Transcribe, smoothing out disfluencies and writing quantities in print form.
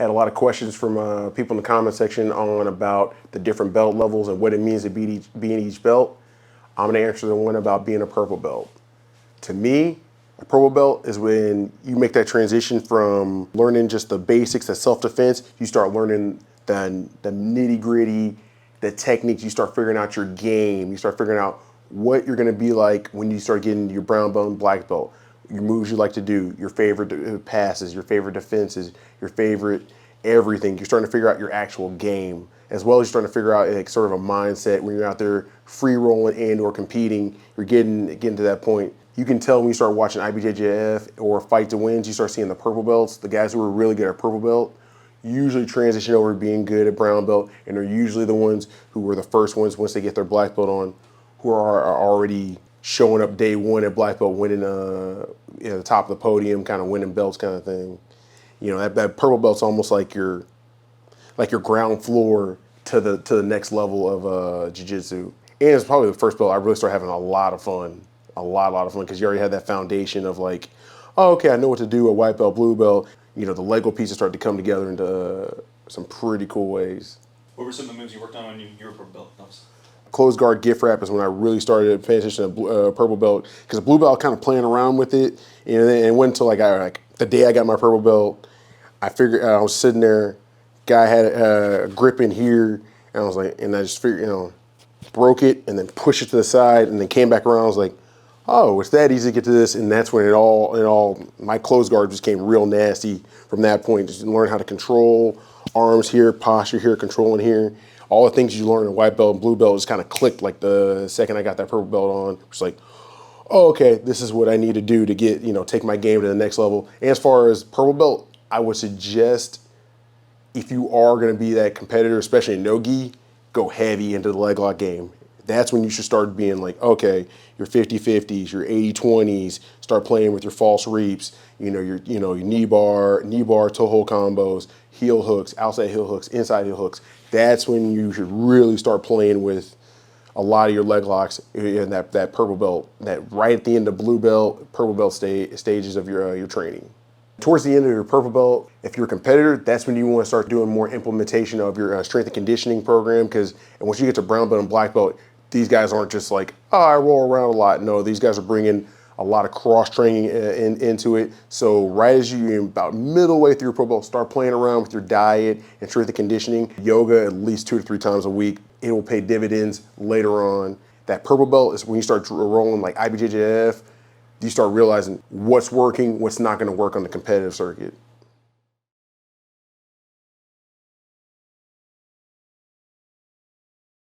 Had a lot of questions from people in the comment section on about the different belt levels and what it means to be in each belt. I'm gonna answer the one about being a purple belt. To me, a purple belt is when you make that transition from learning just the basics of self-defense, you start learning the nitty-gritty, the techniques, you start figuring out your game, you start figuring out what you're gonna be like when you start getting your brown belt and black belt, your moves you like to do, your favorite passes, your favorite defenses, your favorite everything. You're starting to figure out your actual game, as well as you're starting to figure out like sort of a mindset when you're out there free rolling and or competing. You're getting to that point. You can tell when you start watching IBJJF or Fight to Wins, you start seeing the purple belts. The guys who are really good at purple belt usually transition over to being good at brown belt, and they're usually the ones who were the first ones once they get their black belt on, who are already showing up day one at black belt, winning the top of the podium, kind of winning belts, kind of thing. You know, that purple belt's almost like your ground floor to the next level of jiu-jitsu. And it's probably the first belt I really started having a lot of fun, because you already had that foundation of like, oh, okay, I know what to do at white belt, blue belt. You know, the Lego pieces start to come together into some pretty cool ways. What were some of the moves you worked on when you were purple belt? Closed guard gift wrap is when I really started paying attention to purple belt, because blue belt kind of playing around with it, and then it went until like the day I got my purple belt. I figured I was sitting there, guy had a grip in here, and I was like, and I just figured, broke it and then pushed it to the side, and then came back around. I was like, oh, it's that easy to get to this, and that's when it all my closed guard just came real nasty from that point. Just learn how to control arms here, posture here, controlling here. All the things you learn in white belt and blue belt just kind of clicked like the second I got that purple belt on. It's like, oh, okay, this is what I need to do to get, take my game to the next level. And as far as purple belt, I would suggest if you are going to be that competitor, especially in no-gi, go heavy into the leg lock game. That's when you should start being like, okay, your 50-50s, your 80-20s, start playing with your false reaps, your knee bar, toe hold combos, heel hooks, outside heel hooks, inside heel hooks. That's when you should really start playing with a lot of your leg locks in that purple belt, that right at the end of blue belt, purple belt stages of your training. Towards the end of your purple belt, if you're a competitor, that's when you want to start doing more implementation of your strength and conditioning program, because once you get to brown belt and black belt, these guys aren't just like, oh, I roll around a lot. No, these guys are bringing a lot of cross-training into it. So right as you're about middle way through your purple belt, start playing around with your diet and strength and conditioning. Yoga at least 2 to 3 times a week. It will pay dividends later on. That purple belt is when you start rolling like IBJJF, you start realizing what's working, what's not going to work on the competitive circuit.